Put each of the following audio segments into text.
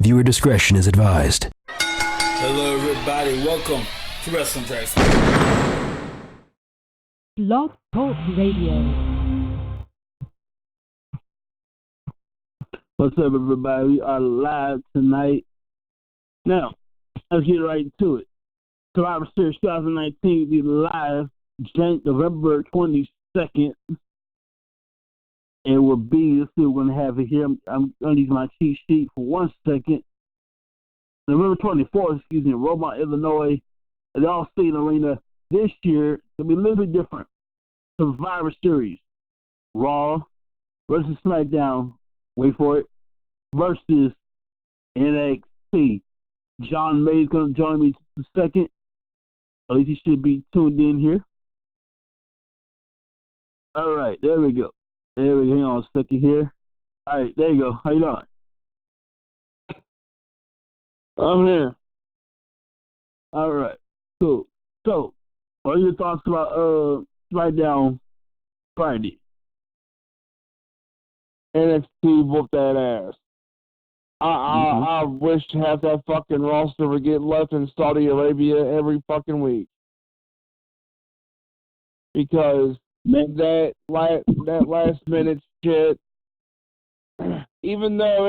Viewer discretion is advised. Hello, everybody. Welcome to Wrestling Tracks. Blog Talk Radio. What's up, everybody? We are live tonight. Now, let's get right into it. Survivor Series 2019 will be live November 22nd. It will be, let's see what we're going to have it here. I'm going to use my cheat sheet for 1 second. November 24th, Rosemont, Illinois, at the All-State Arena. This year, it'll be a little bit different. Survivor Series, Raw versus SmackDown. Wait for it. Versus NXT. John May is going to join me in a second. At least he should be tuned in here. All right, there we go. There we go. Hang on a second here. All right, there you go. How you doing? I'm here. All right, cool. So, what are your thoughts about SmackDown Friday? NXT whooped that ass. I wish half that fucking roster would get left in Saudi Arabia every fucking week. Because that last minute shit, even though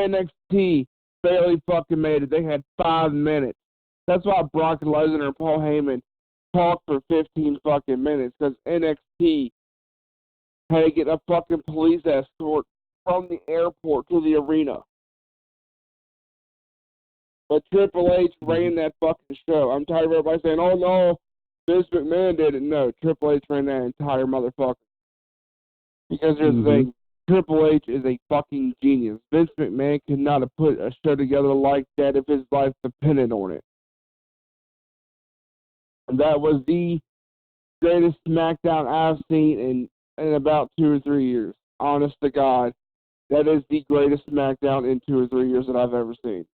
NXT barely fucking made it, they had 5 minutes. That's why Brock Lesnar and Paul Heyman talked for 15 fucking minutes, because NXT had to get a fucking police escort from the airport to the arena. But Triple H ran that fucking show. I'm tired of everybody saying, oh no, Vince McMahon did it. No, Triple H ran that entire motherfucker. Because here's the thing, Triple H is a fucking genius. Vince McMahon could not have put a show together like that if his life depended on it. And that was the greatest SmackDown I've seen in about 2 or 3 years. Honest to God, that is the greatest SmackDown in 2 or 3 years that I've ever seen.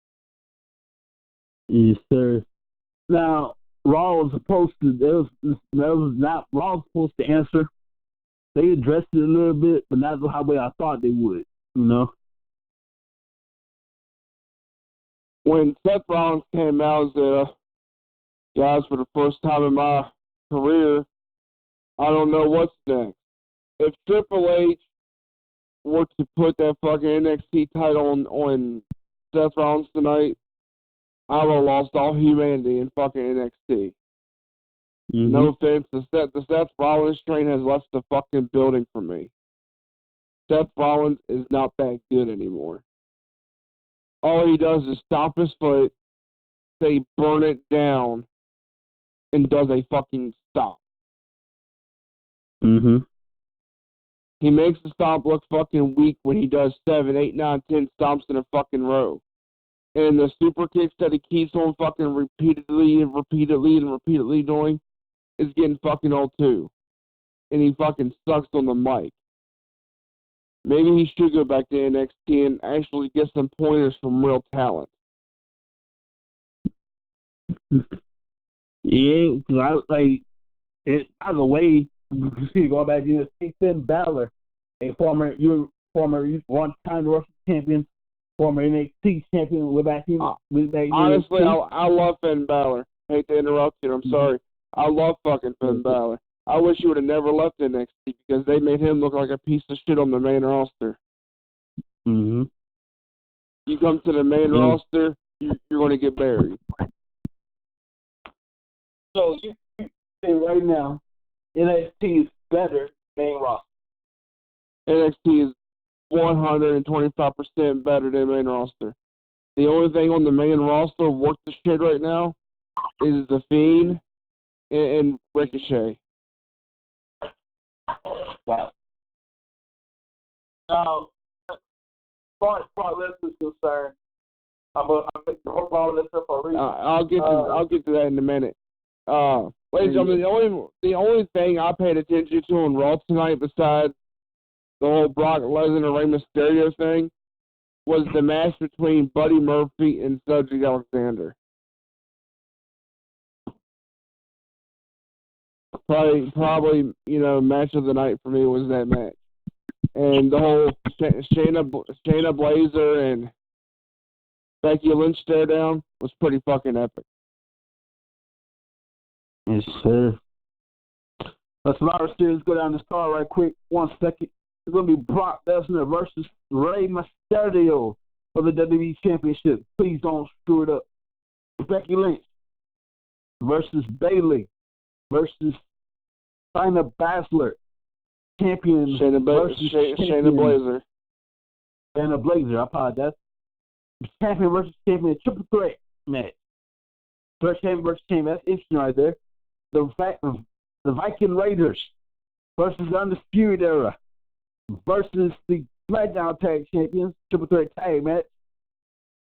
Yes, sir. Now, Raw was supposed to, Raw was supposed to answer. They addressed it a little bit, but not the way I thought they would, you know? When Seth Rollins came out as guys, for the first time in my career, I don't know what's next. If Triple H were to put that fucking NXT title on Seth Rollins tonight, I would have lost all humanity in fucking NXT. No offense, the Seth Rollins train has left the fucking building for me. Seth Rollins is not that good anymore. All he does is stomp his foot, say burn it down, and does a fucking stomp. He makes the stomp look fucking weak when he does 7, 8, 9, 10 stomps in a fucking row. And the super kicks that he keeps on fucking repeatedly doing is getting fucking old too. And he fucking sucks on the mic. Maybe he should go back to NXT and actually get some pointers from real talent. Yeah, because by the way, you see, going back to Finn Balor, a former one-time Russian champion, former NXT champion, honestly, I love Finn Balor. Hate to interrupt you, I'm sorry. I love fucking Finn Balor. I wish he would have never left NXT because they made him look like a piece of shit on the main roster. You come to the main roster, you're going to get buried. So you say right now, NXT is better than main roster. NXT is 125% better than main roster. The only thing on the main roster worth the shit right now is the Fiend and Ricochet. Wow. Now, as far as Brock Lesnar is concerned, I'm making the whole Brock Lesnar for a reason. I'll get to that in a minute. Ladies and gentlemen, the only thing I paid attention to on Raw tonight, besides the whole Brock Lesnar and Rey Mysterio thing, was the match between Buddy Murphy and Cedric Alexander. Probably, match of the night for me was that match. And the whole Shayna Baszler and Becky Lynch stare down was pretty fucking epic. Yes, sir. Let's Survivor Series go down this card right quick. 1 second. It's going to be Brock Lesnar versus Rey Mysterio for the WWE Championship. Please don't screw it up. Becky Lynch versus Bayley versus Shayna Baszler. Champion versus Shayna Blazer. Shayna Blazer, I apologize. Champion versus champion, triple threat match. Threat champion versus champion, that's interesting right there. The Viking Raiders versus the Undisputed Era versus the SmackDown Tag Champions, triple threat tag match.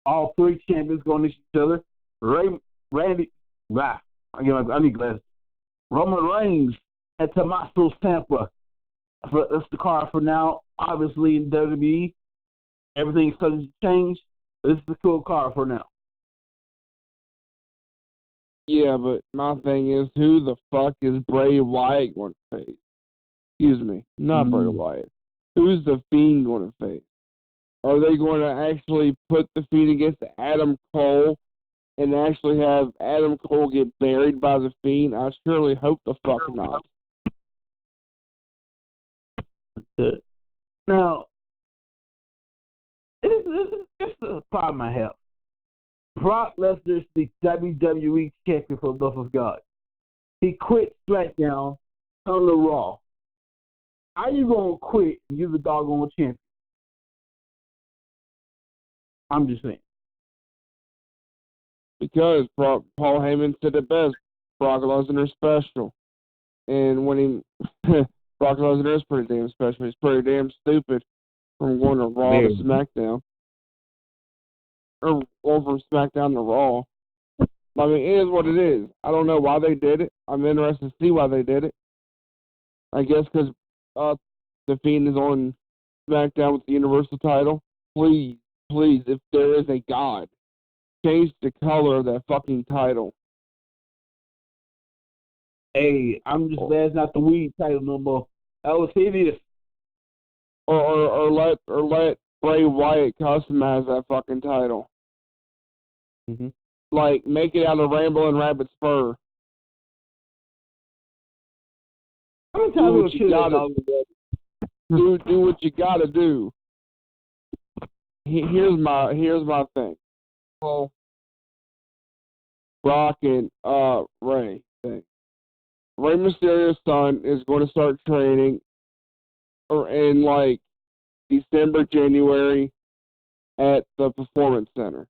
All three champions going against each other. I need glasses. Roman Reigns and Tommaso Ciampa. That's the card for now. Obviously, in WWE, everything's starting to change. But this is a cool card for now. Yeah, but my thing is, who the fuck is Bray Wyatt going to face? Excuse me, not Bray Wyatt. Who's the Fiend going to face? Are they going to actually put the Fiend against Adam Cole and actually have Adam Cole get buried by the Fiend? I surely hope the fuck not. Now, this is a problem I have. Brock Lesnar is the WWE champion for the love of God. He quit SmackDown on the Raw. How you going to quit and you're the doggone champion? I'm just saying. Because Paul Heyman said it best, Brock Lesnar is special. And when Brock Lesnar is pretty damn special. He's pretty damn stupid from going to Raw to SmackDown. Or from SmackDown to Raw. I mean, it is what it is. I don't know why they did it. I'm interested to see why they did it. I guess because the Fiend is on SmackDown with the Universal title. Please, if there is a God, change the color of that fucking title. Hey, I'm just glad it's not the weed title no more. That was hideous. Or let Bray Wyatt customize that fucking title. Mm-hmm. Like, make it out of Rambo and Rabbit Spur. Do what you gotta do. Here's my thing. Well, Brock and Ray thing. Rey Mysterio's son is going to start training in like December, January at the Performance Center.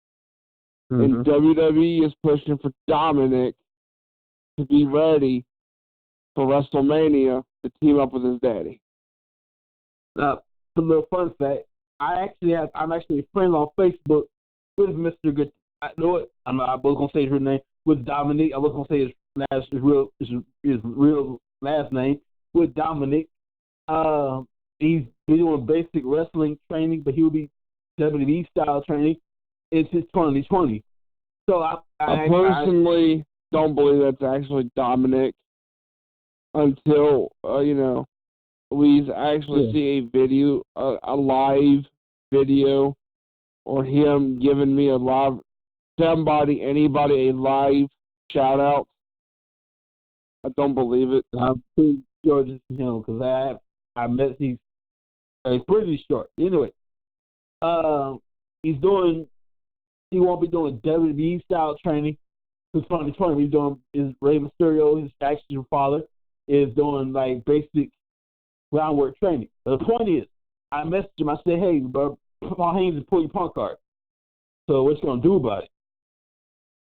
Mm-hmm. And WWE is pushing for Dominic to be ready for WrestleMania to team up with his daddy. A little fun fact, I'm actually friends on Facebook with Mr. Good. I know it. I was gonna say his name with Dominic. I was gonna say his real last name with Dominic. He's doing basic wrestling training, but he will be WWE style training. It's his 2020. So I personally don't believe that's actually Dominic until we actually see a video, a live video, or him giving me a live, anybody a live shout out. I don't believe it. I'm pretty sure it's him because I met he's pretty short. Anyway, he won't be doing WWE style training. For 2020, he's doing is Rey Mysterio, his actual father, is doing like basic groundwork training. The point is, I messaged him. I said, "Hey, bro, Paul Heyman is pull your punk card. So what you gonna do about it?"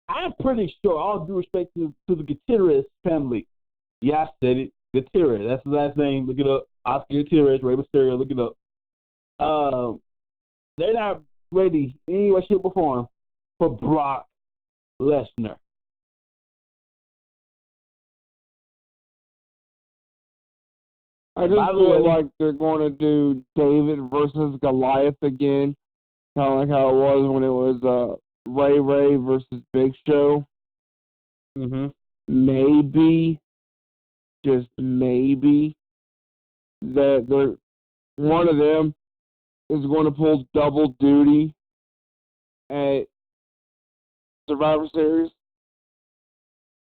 I'm pretty sure, all due respect to the Gutierrez family. Yeah, I said it. Gutierrez. That's his last name. Look it up. Oscar Gutierrez, Rey Mysterio. Look it up. They're not ready any way, shape, or form for Brock Lesnar. I just feel like they're going to do David versus Goliath again, kind of like how it was when it was Ray versus Big Show. Mm-hmm. Maybe, just maybe, that one of them is going to pull double duty at Survivor Series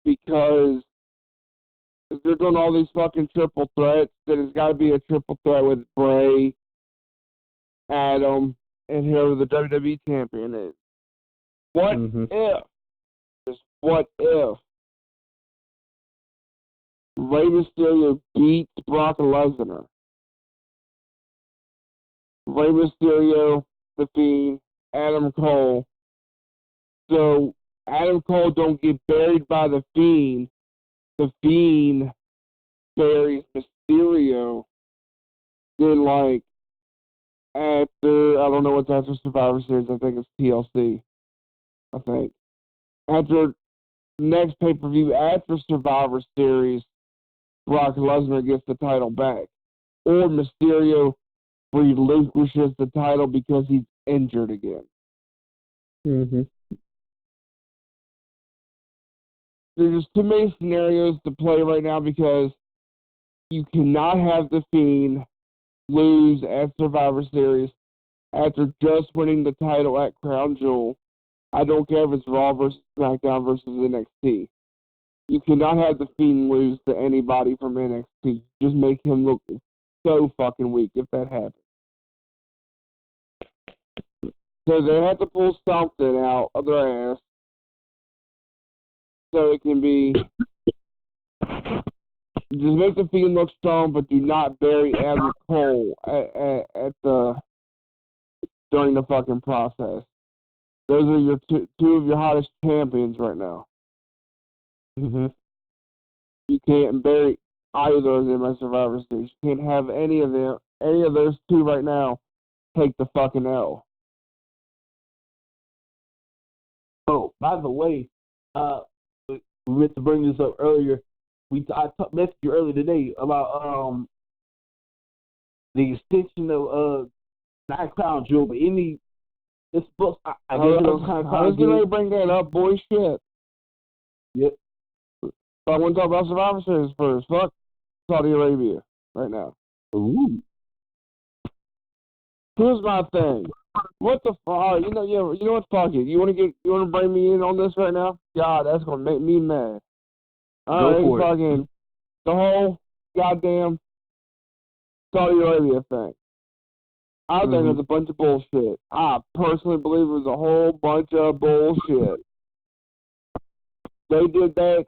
because if they're doing all these fucking triple threats, then it's got to be a triple threat with Bray, Adam, and whoever the WWE champion is. What if? Just what if Rey Mysterio beats Brock Lesnar? Rey Mysterio, The Fiend, Adam Cole. So Adam Cole don't get buried by The Fiend. The Fiend buries Mysterio. Then, like, after, I don't know what's after Survivor Series, I think it's TLC. I think. After next pay-per-view, after Survivor Series, Brock Lesnar gets the title back. Or Mysterio relinquishes the title because he's injured again. There's just too many scenarios to play right now because you cannot have The Fiend lose at Survivor Series after just winning the title at Crown Jewel. I don't care if it's Raw versus SmackDown versus NXT. You cannot have The Fiend lose to anybody from NXT. Just make him look so fucking weak if that happens. So they have to pull something out of their ass so it can be just make The Fiend look strong, but do not bury Adam Cole at the during the fucking process. Those are your two of your hottest champions right now. You can't bury either of them at Survivor Series. You can't have any of those two right now take the fucking L. Oh, by the way, we meant to bring this up earlier. I messaged you earlier today about the extension of not Crown Jewel, but this book. I was going to bring that up, boy. Shit. Yep. But I want to talk about Survivor Series first. Fuck Saudi Arabia right now. Ooh. Here's my thing. What the fuck? You know what? Fuck it. You want to bring me in on this right now? God, that's gonna make me mad. All right, fucking the whole goddamn Saudi Arabia thing. I think it's a bunch of bullshit. I personally believe it was a whole bunch of bullshit. They did that,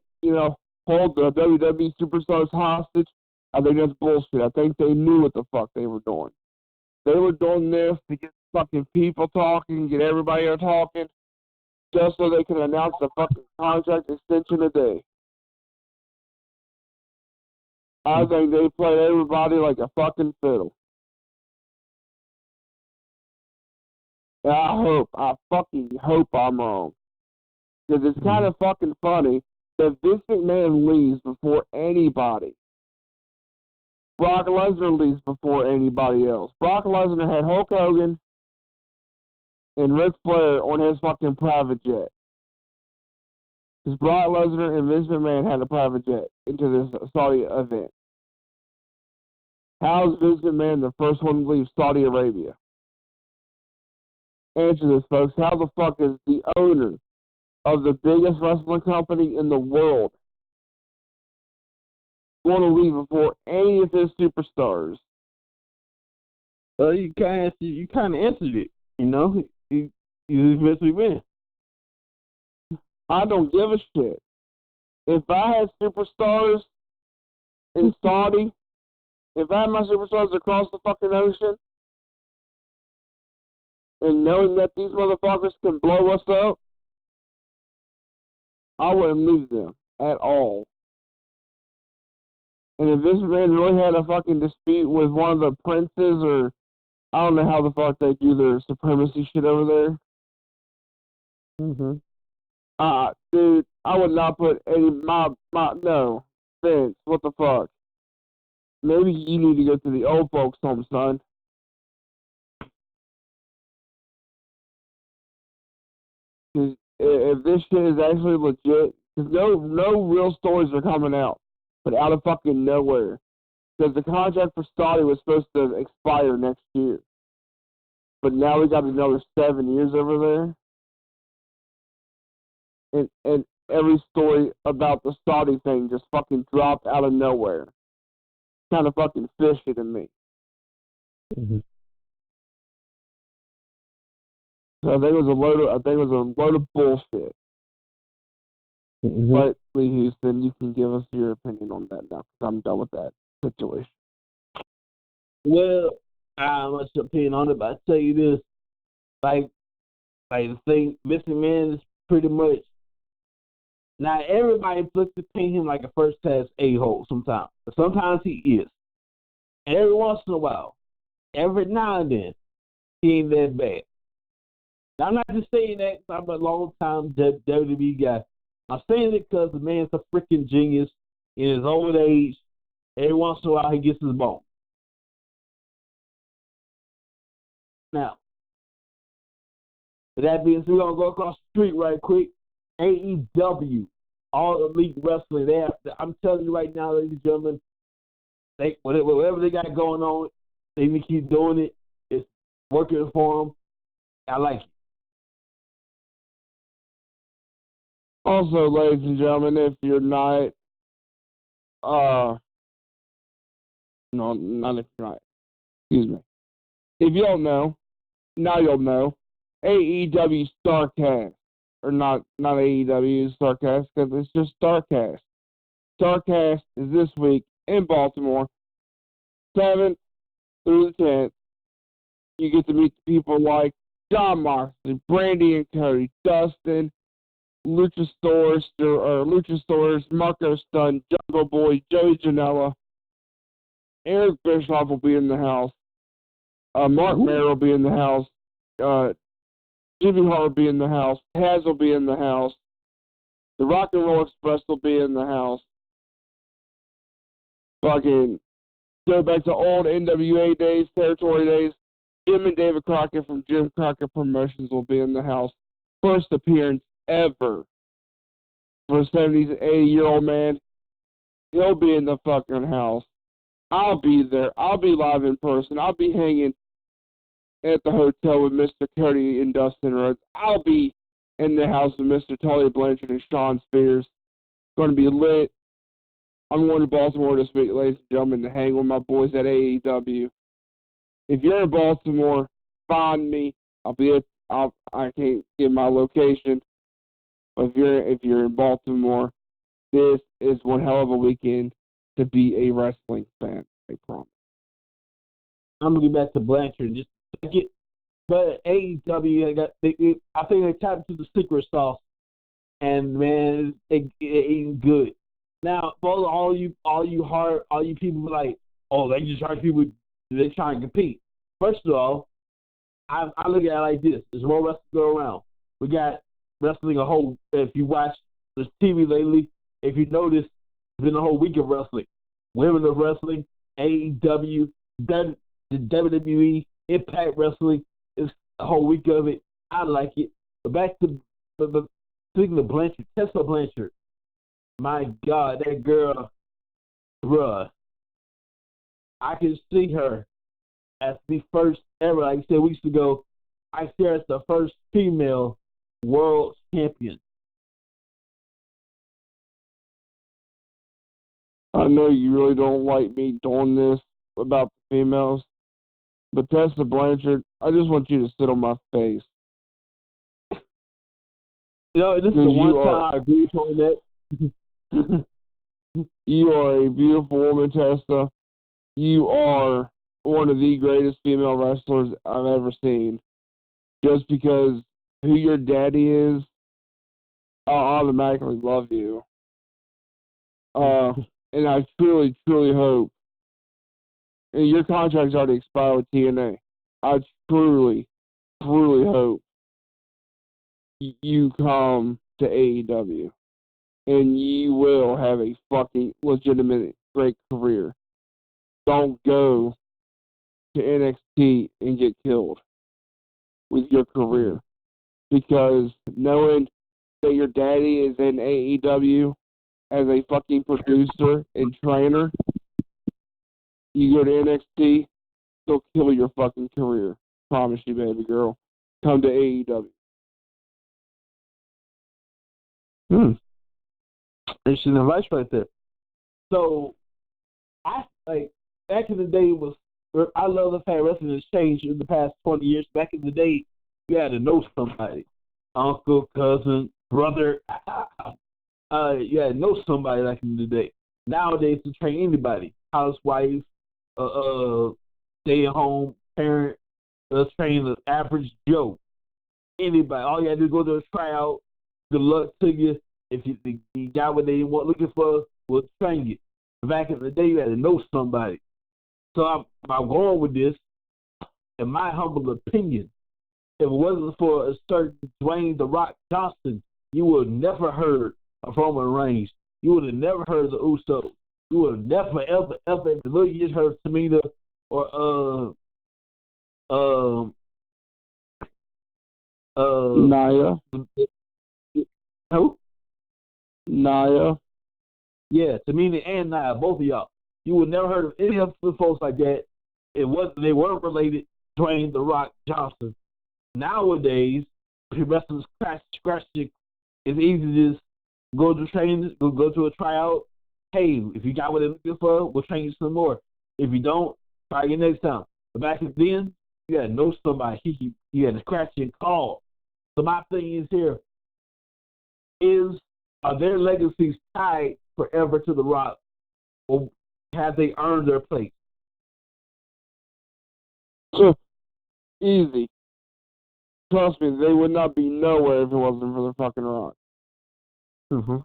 hold the WWE superstars hostage. I think that's bullshit. I think they knew what the fuck they were doing. They were doing this to get fucking people talking, get everybody here talking, just so they can announce the fucking contract extension a day. I think they played everybody like a fucking fiddle. And I fucking hope I'm wrong. Because it's kind of fucking funny that this McMahon leaves before anybody. Brock Lesnar leaves before anybody else. Brock Lesnar had Hulk Hogan and Ric Flair on his fucking private jet. Because Brock Lesnar and Vince McMahon had a private jet into this Saudi event. How is Vince McMahon the first one to leave Saudi Arabia? Answer this, folks. How the fuck is the owner of the biggest wrestling company in the world going to leave before any of his superstars? You kind of answered it. You eventually win. I don't give a shit. If I had superstars in Saudi, if I had my superstars across the fucking ocean, and knowing that these motherfuckers can blow us up, I wouldn't lose them at all. And if this man really had a fucking dispute with one of the princes, or I don't know how the fuck they do their supremacy shit over there. Dude, I would not put any no, Vince, what the fuck? Maybe you need to go to the old folks' home, son. Because if this shit is actually legit, because no real stories are coming out, but out of fucking nowhere. Because the contract for Saudi was supposed to expire next year. But now we got another 7 years over there. and every story about the Saudi thing just fucking dropped out of nowhere. Kind of fucking fishy to me. Mm-hmm. So I think it was a load of bullshit. Mm-hmm. But Lee Houston, you can give us your opinion on that now, because I'm done with that situation. Well, I don't have much opinion on it, but I tell you this, like the thing, Mr. Man is pretty much. Now everybody looks to paint him like a first class a-hole sometimes, but sometimes he is. And every once in a while, every now and then, he ain't that bad. Now, I'm not just saying that 'cause I'm a long time WWE guy. I'm saying it because the man's a freaking genius in his old age. Every once in a while, he gets his bone. Now, with that being said, we're going to go across the street right quick. AEW, All Elite Wrestling. I'm telling you right now, ladies and gentlemen, whatever they got going on, they need to keep doing it. It's working for them. I like it. Also, ladies and gentlemen, if you're not, no, not if you're not, excuse me. If you don't know, now you'll know, AEW Starcast, or not AEW Starcast, because it's just Starcast. Starcast is this week in Baltimore, 7th through the 10th. You get to meet people like John Moxley, Brandy and Cody, Dustin, Luchasaurus, Marco Stunt, Jungle Boy, Joey Janela, Eric Bischoff will be in the house, Mark Mayer will be in the house, Jimmy Hart will be in the house, Taz will be in the house, the Rock and Roll Express will be in the house. Fucking go back to old NWA days, territory days. Jim and David Crockett from Jim Crockett Promotions will be in the house. First appearance ever for a 70s, 80-year-old man. He'll be in the fucking house. I'll be there. I'll be live in person. I'll be hanging at the hotel with Mr. Cody and Dustin Rhodes. I'll be in the house with Mr. Tully Blanchard and Sean Spears. Going to be lit. I'm going to Baltimore this week, ladies and gentlemen, to hang with my boys at AEW. If you're in Baltimore, find me. I can't give my location. But if you're in Baltimore, this is one hell of a weekend to be a wrestling fan. I promise. I'm gonna get back to Blanchard in just a second. But AEW, I think they tapped into the secret sauce, and man, it ain't good. Now, for all you people like, oh, they just trying people, they trying to compete. First of all, I look at it like this: there's more wrestling go around. We got wrestling a whole. If you watch this TV lately, if you notice, it's been a whole week of wrestling. Women of wrestling, AEW, the WWE, Impact Wrestling. It's a whole week of it. I like it. But back to speaking of Blanchard, Tessa Blanchard. My God, that girl, bruh. I can see her as the first ever, like I said weeks ago, I see her as the first female world champion. I know you really don't like me doing this about the females, but Tessa Blanchard, I just want you to sit on my face. This is the one time I agree on that. You are a beautiful woman, Tessa. You are one of the greatest female wrestlers I've ever seen. Just because who your daddy is, I'll automatically love you. And I truly, truly hope, and your contract's already expired with TNA, I truly, truly hope you come to AEW and you will have a fucking legitimate great career. Don't go to NXT and get killed with your career. Because knowing that your daddy is in AEW as a fucking producer and trainer, you go to NXT, they'll kill your fucking career. Promise you, baby girl. Come to AEW. Interesting advice right there. So, I like back in the day I love the fact wrestling has changed in the past 20 years. Back in the day, you had to know somebody, uncle, cousin, brother. You had to know somebody back in the day. Nowadays, to train anybody, housewife, stay-at-home parent, train the average Joe, anybody. All you had to do is go to a tryout. Good luck to you. If you got what they want looking for, we'll train you. Back in the day, you had to know somebody. So I'm going with this. In my humble opinion, if it wasn't for a certain Dwayne "The Rock" Johnson, you would have never heard of Roman Reigns. You would have never heard of the Usos. You would have never, ever, in the years heard of Tamina or Naya. Who? Naya. Yeah, Tamina and Nia, both of y'all. You would never heard of any of the folks like that. They weren't related to Dwayne "The Rock" Johnson. Nowadays, wrestlers scratch it. It's easy to just go to training, go to a tryout. Hey, if you got what they're looking for, we'll train you some more. If you don't, try again next time. But back then, you had to know somebody. You had to scratch and call. So my thing is here, are their legacies tied forever to The Rock, or have they earned their place? Easy. Trust me, they would not be nowhere if it wasn't for the fucking Rock. Mm-hmm.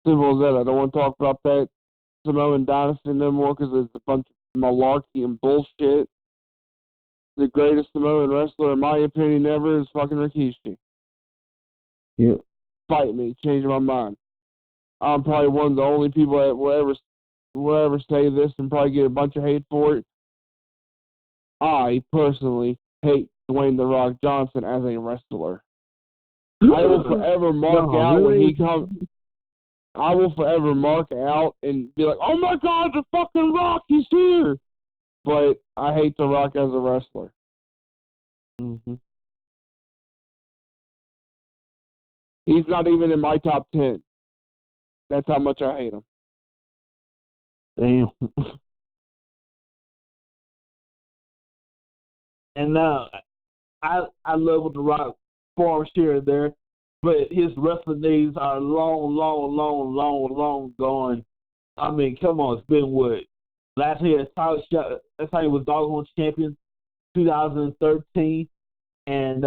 Simple as that. I don't want to talk about that Samoan dynasty no more because it's a bunch of malarkey and bullshit. The greatest Samoan wrestler, in my opinion, ever is fucking Rikishi. Yeah. Fight me, change my mind. I'm probably one of the only people that will ever say this and probably get a bunch of hate for it. I personally hate Dwayne "The Rock" Johnson as a wrestler. I will forever mark out when he comes. I will forever mark out and be like, "Oh my God, the fucking Rock, he's here!" But I hate The Rock as a wrestler. Mm-hmm. He's not even in my top 10. That's how much I hate him. Damn. And I love what The Rock forms here and there, but his wrestling days are long gone. I mean, come on, it's been what? Last year, that's how he was Doggone Champion, 2013, and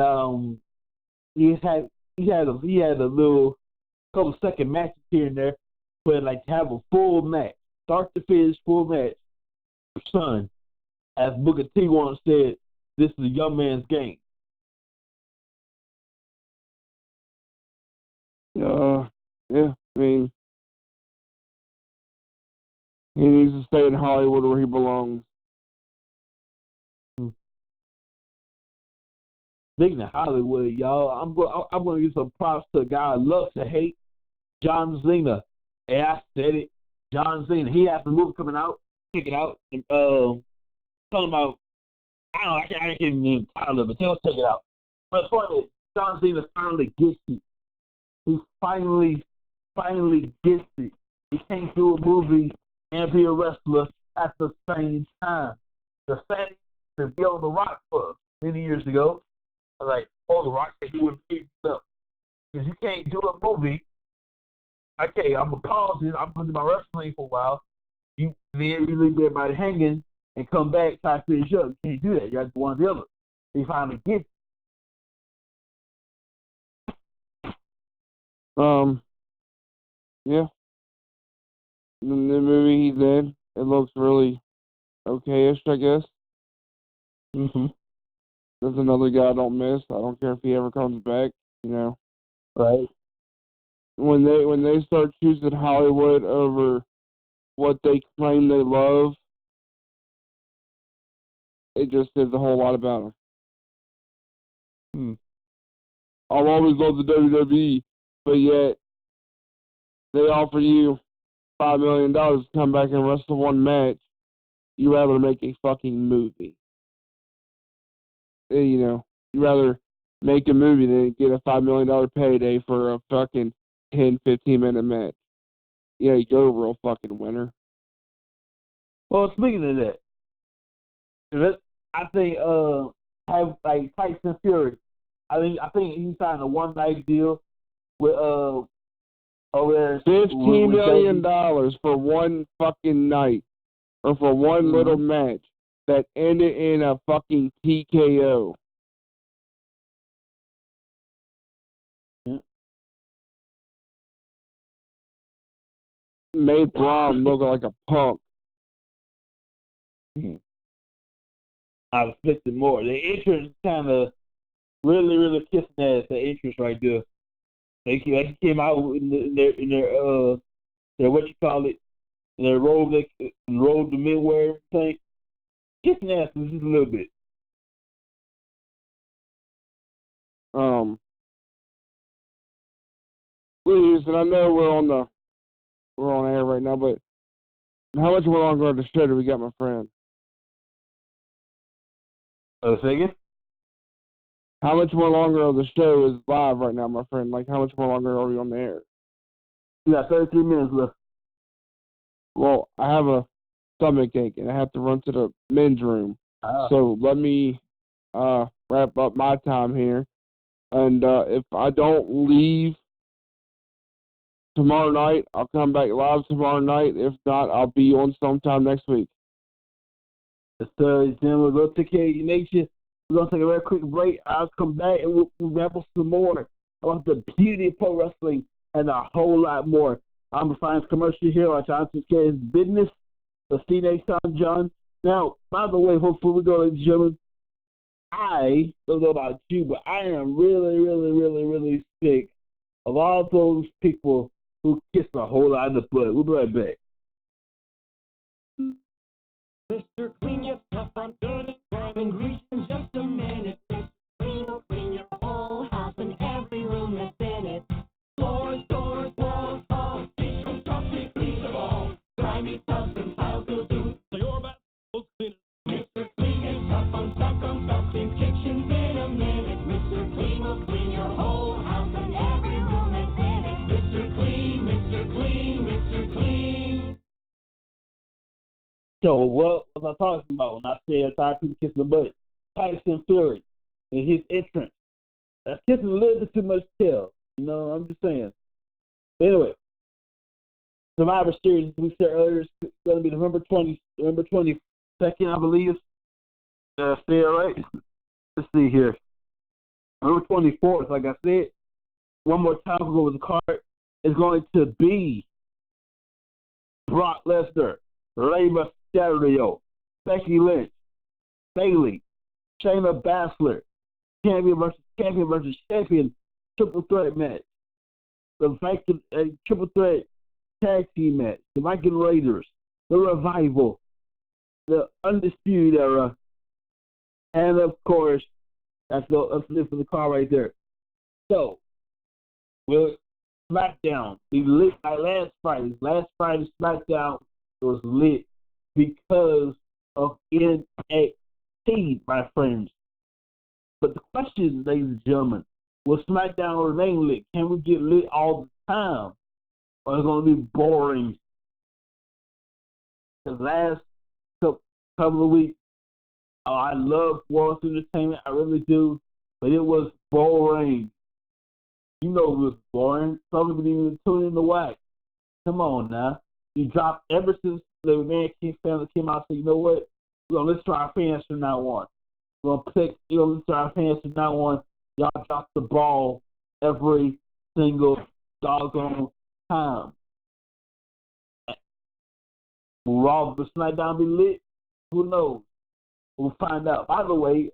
he had a little couple second matches here and there, but like to have a full match, start to finish, full match, son, as Booker T once said, this is a young man's game. Yeah, I mean, he needs to stay in Hollywood where he belongs. Speaking of Hollywood, y'all, I'm going to give some props to a guy I love to hate, John Cena. And I said it, John Cena. He has a movie coming out. Check it out. And, talking about, I can't even title of it. Check it out. But funny, John Cena finally gets it. He finally gets it. He can't do a movie and be a wrestler at the same time. The same to be on The Rock for many years ago. Like, The Rock can do it stuff. Because you can't do a movie. Okay, I'm going to pause it. I'm going to do my wrestling for a while. Then you leave everybody hanging and come back, try to finish up. You can't do that. You have to do one or the other. He finally gets it. Yeah. The movie he's in, it looks really okay-ish, I guess. Mm-hmm. There's another guy I don't miss. I don't care if he ever comes back, you know. Right. When they start choosing Hollywood over what they claim they love, it just says a whole lot about them. I'll always love the WWE, but yet they offer you $5 million to come back and wrestle one match. You rather make a fucking movie. You know, you rather make a movie and get a $5 million payday for a fucking 10, 15-minute match. Yeah, you're a real fucking winner. Well, speaking of that, I think have like Tyson Fury. I think he signed a one-night deal with over there. $15 million for one fucking night, or for one little match that ended in a fucking TKO. Yeah. Made Braun look like a punk. I expected more. The entrance kind of really kissing ass. The entrance right there. They came out in their what you call it, their robe, the midwear thing. Kissing ass just a little bit. Please, and I know we're on air right now, but how much more longer on the show do we got, my friend? Second? How much more longer of the show is live right now, my friend? Like, how much more longer are we on the air? We got 33 minutes left. Well, I have a stomach ache, and I have to run to the men's room. So let me wrap up my time here. And if I don't leave tomorrow night, I'll come back live tomorrow night. If not, I'll be on sometime next week. So then we'll go take care of your nation. We're going to take a very quick break. I'll come back and we'll wrap up some more about the beauty of pro wrestling and a whole lot more. I'm a finance commercial here on Johnson's Care Business. The CNA Son John. Now, by the way, before we go, ladies and gentlemen, I don't know about you, but I am really sick of all those people who kiss a whole lot of the butt. We'll be right back. Mr. Clean Your Stuff, I'm good at grabbing grease in just a minute. Mr. Clean will clean your whole house and every room that's in it. Floors, doors, walls, all, kitchen, stuffy, clean them all. Grimy tubs and tiles will do, so your bathroom's cleaner. Mr. Clean Your Stuff, I'm stuck on stuff, clean kitchens in a minute. Mr. Clean will clean your whole house and every room that's in it. Mr. Clean, Mr. Clean, Mr. Clean. So what was I talking about when I said tired people kissing the butt? Tyson Fury and his entrance. That's kissing a little bit too much tail. You know, I'm just saying. Anyway, Survivor Series, we said earlier, is going to be November 22nd, I believe. Did I say it right? Let's see here. November 24th, like I said. One more time, we'll go with the card. It's going to be Brock Lesnar, Rey Mysterio, Becky Lynch, Bayley, Shayna Baszler, champion versus champion, triple threat match. The triple threat tag team match. The Viking Raiders, the Revival, the Undisputed Era, and of course, that's it for the car right there. So, will SmackDown be lit by last Friday? Last Friday's SmackDown was lit because of NXT, my friends. But the question, ladies and gentlemen, will SmackDown remain lit? Can we get lit all the time? Or is it going to be boring? The last couple of weeks, I love World Entertainment, I really do, but it was boring. You know it was boring. Some people didn't even tune in to watch. Come on now. You dropped ever since the Man King family came out and said, you know what? We're going to listen to our fans from now on. We're going to listen to our fans from now on. Y'all drop the ball every single doggone time. Will Raw the SmackDown be lit? Who knows? We'll find out. By the way,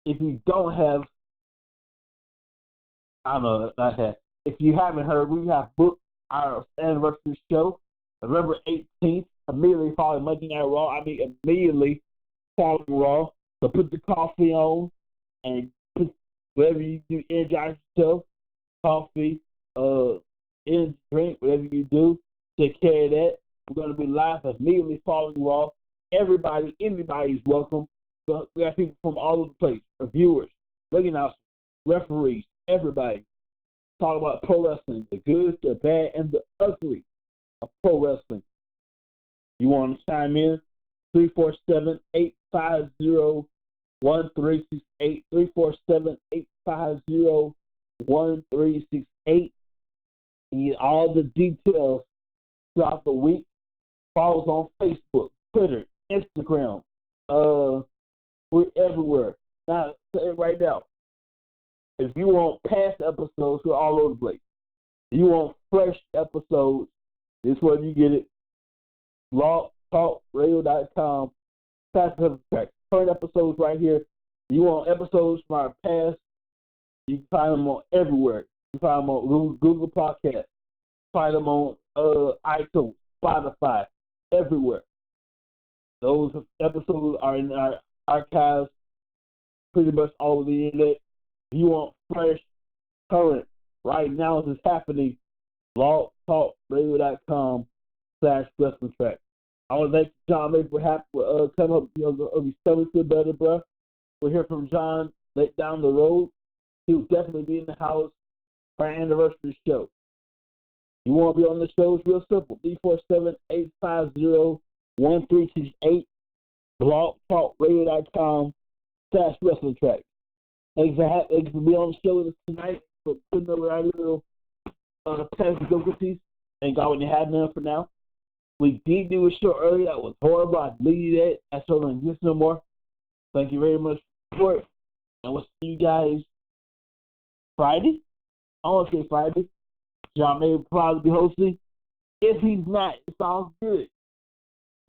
if you don't have, I don't know, not that. If you haven't heard, we have booked our anniversary show, November 18th, immediately following Monday Night Raw. Immediately following Raw. So put the coffee on and put whatever you do, energize yourself, coffee, energy drink, whatever you do, take care of that. We're going to be live immediately following Raw. Anybody's welcome. We got people from all over the place, reviewers, ring announcers, referees, everybody. Talk about pro wrestling, the good, the bad, and the ugly of pro wrestling. You want to chime in? 347-850-1368, 347-850-1368. Need all the details throughout the week. Follow us on Facebook, Twitter, Instagram. We're everywhere. Now, say it right now. If you want past episodes, we're all over the place. If you want fresh episodes, this is where you get it. blogtalkradio.com. Current episodes right here. You want episodes from our past, you can find them on everywhere. You can find them on Google Podcasts. Find them on iTunes, Spotify, everywhere. Those episodes are in our archives pretty much all over the internet. If you want fresh, current, right now this is happening, blogtalkradio.com/wrestling track. I want to thank John May for coming up, his stomach feel better, bro. We'll hear from John late down the road. He will definitely be in the house for our anniversary show. You want to be on the show? It's real simple. 347-850-1368, blogtalkradio.com/wrestling track. Thanks for being on the show tonight, for putting over our little past difficulties. Thank God we had none for now. We did do a show earlier that was horrible. I deleted it. That's so don't exist no more. Thank you very much for it. And we'll see you guys Friday. I want to say Friday. John May will probably be hosting. If he's not, it sounds good.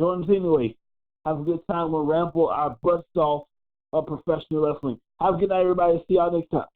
Join us anyway. Have a good time. We'll ramble our butts off of professional wrestling. Have a good night, everybody. See y'all next time.